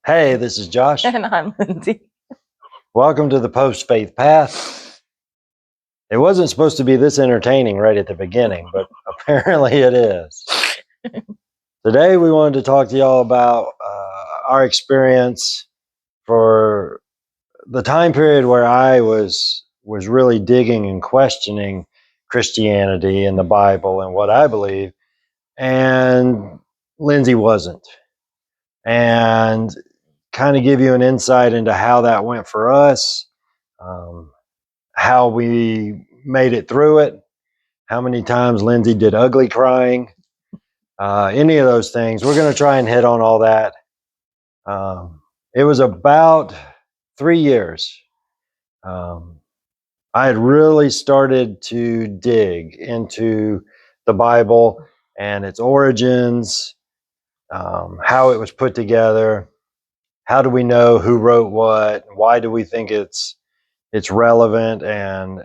Hey, this is Josh. And I'm Lindsey. Welcome to the Post-Faith Path. It wasn't supposed to be this entertaining right at the beginning, but apparently it is. Today we wanted to talk to y'all about our experience for the time period where I was really digging and questioning Christianity and the Bible and what I believe, and Lindsey wasn't. And kind of give you an insight into how that went for us, how we made it through it, how many times Lindsey did ugly crying, any of those things. We're going to try and hit on all that. It was about 3 years. I had really started to dig into the Bible and its origins, how it was put together. How do we know who wrote what? Why do we think it's relevant? And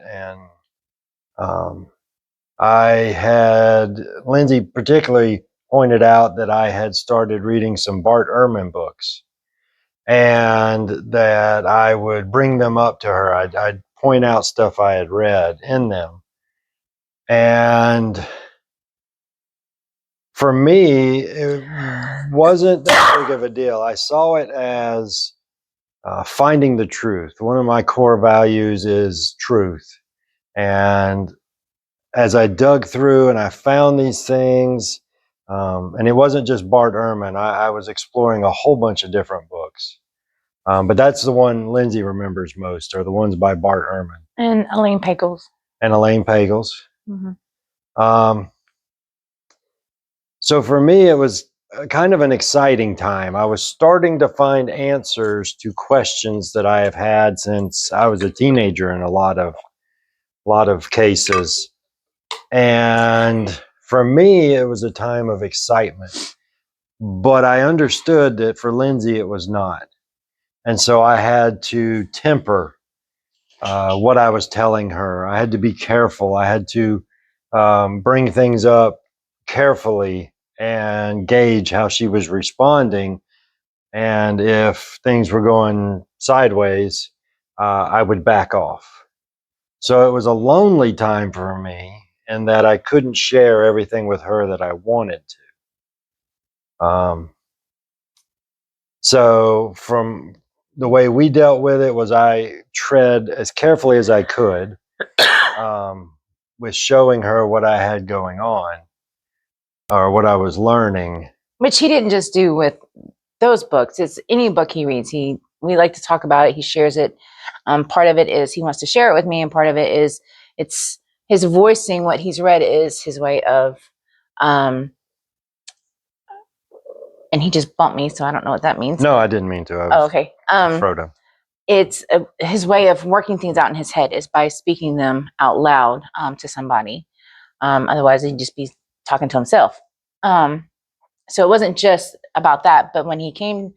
I had Lindsey particularly pointed out that I had started reading some Bart Ehrman books, and that I would bring them up to her. I'd point out stuff I had read in them, and for me, it wasn't that big of a deal. I saw it as finding the truth. One of my core values is truth. And as I dug through and I found these things, and it wasn't just Bart Ehrman, I was exploring a whole bunch of different books. But that's the one Lindsey remembers most, are the ones by Bart Ehrman. And Elaine Pagels. Mm-hmm. So for me, it was kind of an exciting time. I was starting to find answers to questions that I have had since I was a teenager in a lot of cases. And for me, it was a time of excitement. But I understood that for Lindsey, it was not. And so I had to temper what I was telling her. I had to be careful. I had to bring things up carefully and gauge how she was responding. And if things were going sideways, I would back off. So it was a lonely time for me in that I couldn't share everything with her that I wanted to. So from the way we dealt with it was I tread as carefully as I could with showing her what I had going on or what I was learning. Which he didn't just do with those books. It's any book he reads. We like to talk about it. He shares it. Part of it is he wants to share it with me, and part of it is it's his voicing what he's read is his way of and he just bumped me, so I don't know what that means. No, I didn't mean to. Okay. Frodo. It's his way of working things out in his head is by speaking them out loud to somebody. Otherwise, he'd just be talking to himself. So it wasn't just about that, but when it came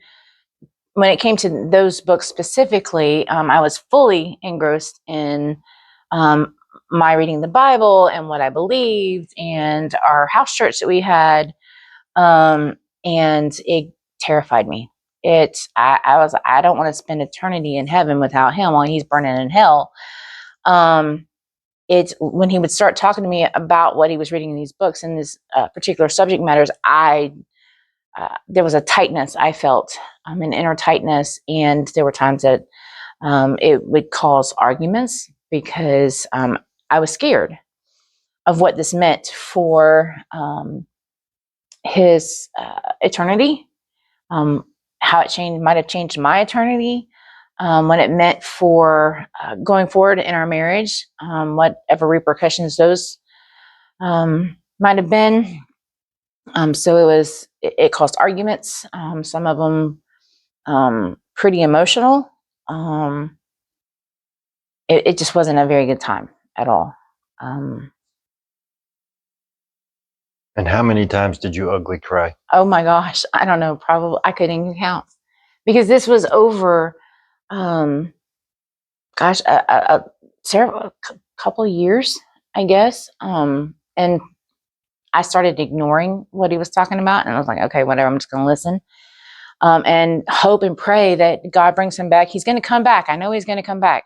to those books specifically, I was fully engrossed in my reading the Bible and what I believed and our house church that we had. And it terrified me. I don't want to spend eternity in heaven without him while he's burning in hell. It's when he would start talking to me about what he was reading in these books and this particular subject matters, there was a tightness I felt, an inner tightness. And there were times that it would cause arguments because I was scared of what this meant for his eternity, how it might have changed my eternity, what it meant for going forward in our marriage, whatever repercussions those might have been. So it caused arguments, some of them pretty emotional. It just wasn't a very good time at all. And how many times did you ugly cry? Oh my gosh, I don't know. Probably I couldn't even count because this was over. A couple of years, I guess. And I started ignoring what he was talking about, and I was like, okay, whatever. I'm just going to listen. and hope and pray that God brings him back. He's going to come back. I know he's going to come back.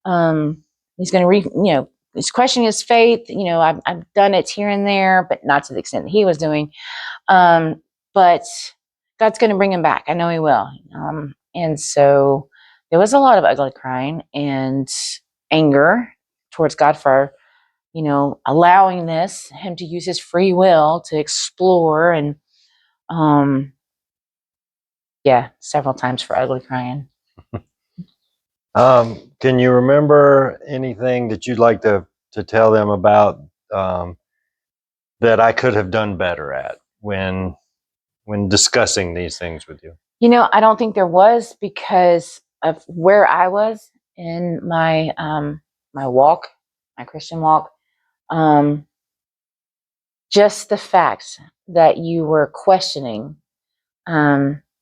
He's going to he's questioning his faith. I've done it here and there, but not to the extent that he was doing. But God's going to bring him back. I know he will. And so there was a lot of ugly crying and anger towards God for, allowing him to use his free will to explore, and several times for ugly crying. Can you remember anything that you'd like to tell them about that I could have done better at when discussing these things with you? I don't think there was, because of where I was in my my walk, my Christian walk. Just the fact that you were questioning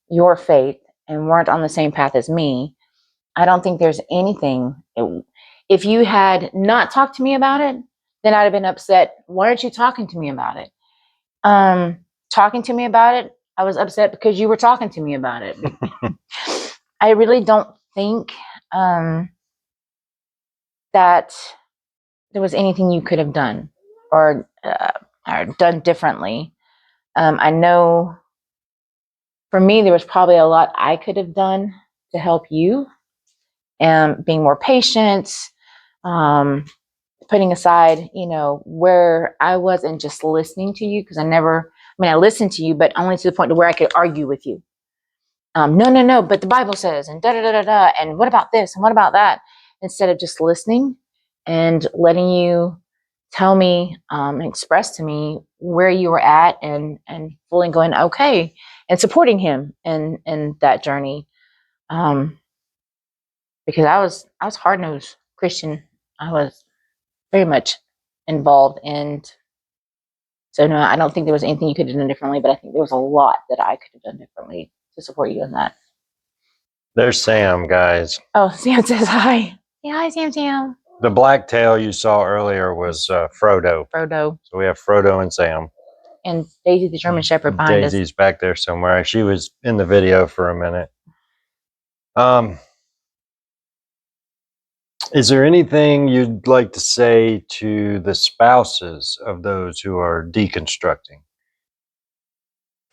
your faith and weren't on the same path as me, I don't think there's anything. If you had not talked to me about it, then I'd have been upset. Why aren't you talking to me about it? Talking to me about it, I was upset because you were talking to me about it. I really don't think that there was anything you could have done or done differently. I know for me, there was probably a lot I could have done to help you, and being more patient, putting aside, where I was and just listening to you, because I listened to you, but only to the point to where I could argue with you. No, but the Bible says, and da-da-da-da-da, and what about this, and what about that? Instead of just listening and letting you tell me and express to me where you were at, and fully going, okay, and supporting him in that journey. Because I was hard-nosed Christian. I was very much involved, and so no, I don't think there was anything you could have done differently, but I think there was a lot that I could have done differently to support you in that. There's Sam, guys. Oh, Sam says hi. Say hi, Sam. The black tail you saw earlier was Frodo. So we have Frodo and Sam. And Daisy, the German Shepherd, behind us. Daisy's back there somewhere. She was in the video for a minute. Is there anything you'd like to say to the spouses of those who are deconstructing?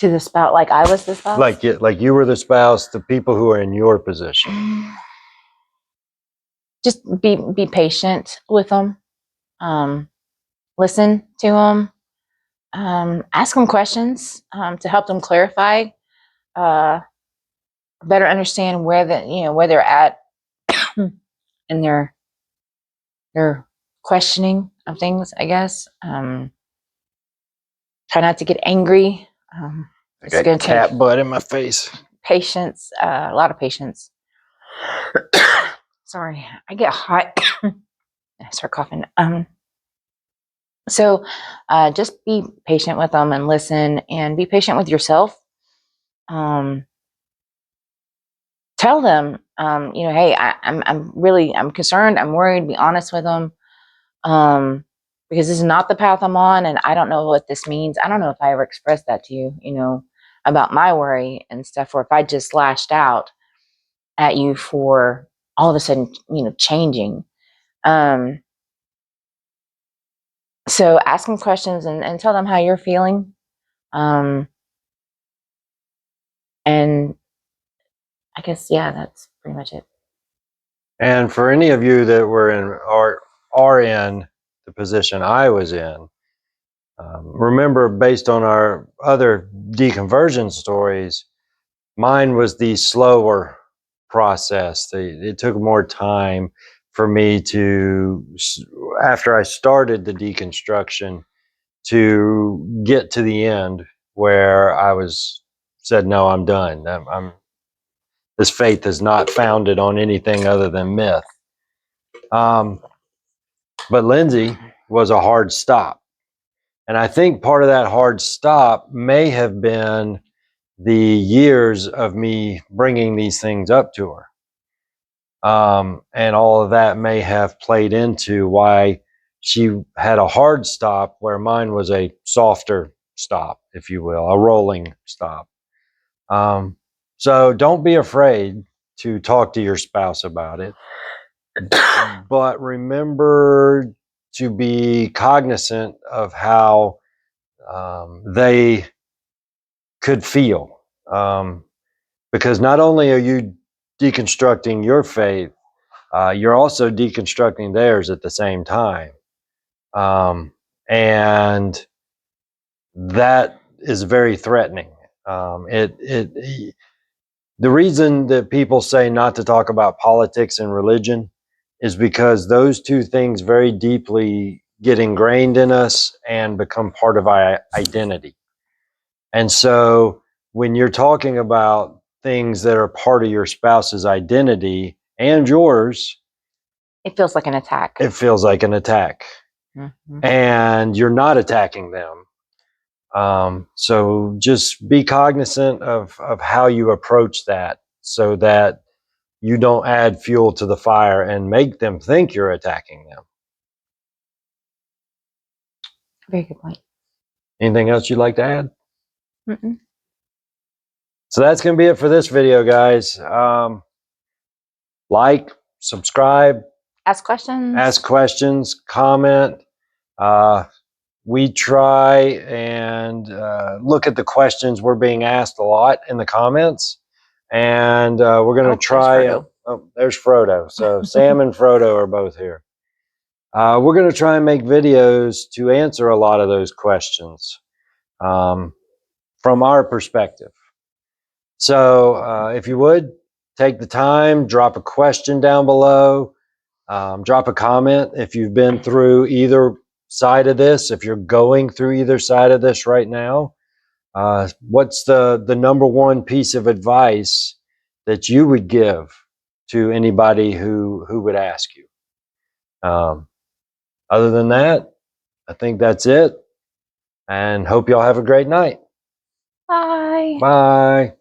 To the spouse, like I was the spouse? Like you were the spouse, the people who are in your position. Just be patient with them. Listen to them. Ask them questions to help them clarify, better understand where they're at in their questioning of things, I guess. Try not to get angry. I got cat butt in my face. Patience, a lot of patience. Sorry, I get hot. I start coughing. So just be patient with them and listen, and be patient with yourself. Tell them, hey, I'm concerned. I'm worried. Be honest with them, because this is not the path I'm on, and I don't know what this means. I don't know if I ever expressed that to you, about my worry and stuff, or if I just lashed out at you for all of a sudden, changing. So ask them questions and tell them how you're feeling. And I guess, that's pretty much it. And for any of you that were are in the position I was in, remember, based on our other deconversion stories, mine was the slower process. It took more time for me to, after I started the deconstruction, to get to the end where I said, no, I'm done. This faith is not founded on anything other than myth. But Lindsey was a hard stop. And I think part of that hard stop may have been the years of me bringing these things up to her. And all of that may have played into why she had a hard stop where mine was a softer stop, if you will, a rolling stop. So don't be afraid to talk to your spouse about it. But remember to be cognizant of how they could feel. Because not only are you deconstructing your faith, you're also deconstructing theirs at the same time. And that is very threatening. The reason that people say not to talk about politics and religion is because those two things very deeply get ingrained in us and become part of our identity. And so when you're talking about things that are part of your spouse's identity and yours, It feels like an attack. it feels like an attack. Mhm. And you're not attacking them. So just be cognizant of how you approach that so that you don't add fuel to the fire and make them think you're attacking them. Very good point. Anything else you'd like to add? Mm-mm. So that's going to be it for this video, guys. Like, subscribe, Ask questions. comment. We try and look at the questions we're being asked a lot in the comments. And we're going to try. There's Frodo. So Sam and Frodo are both here. We're going to try and make videos to answer a lot of those questions from our perspective. So if you would, take the time, drop a question down below, drop a comment if you've been through either side of this, if you're going through either side of this right now. What's the number one piece of advice that you would give to anybody who would ask you? Other than that, I think that's it. And hope y'all have a great night. Bye. Bye.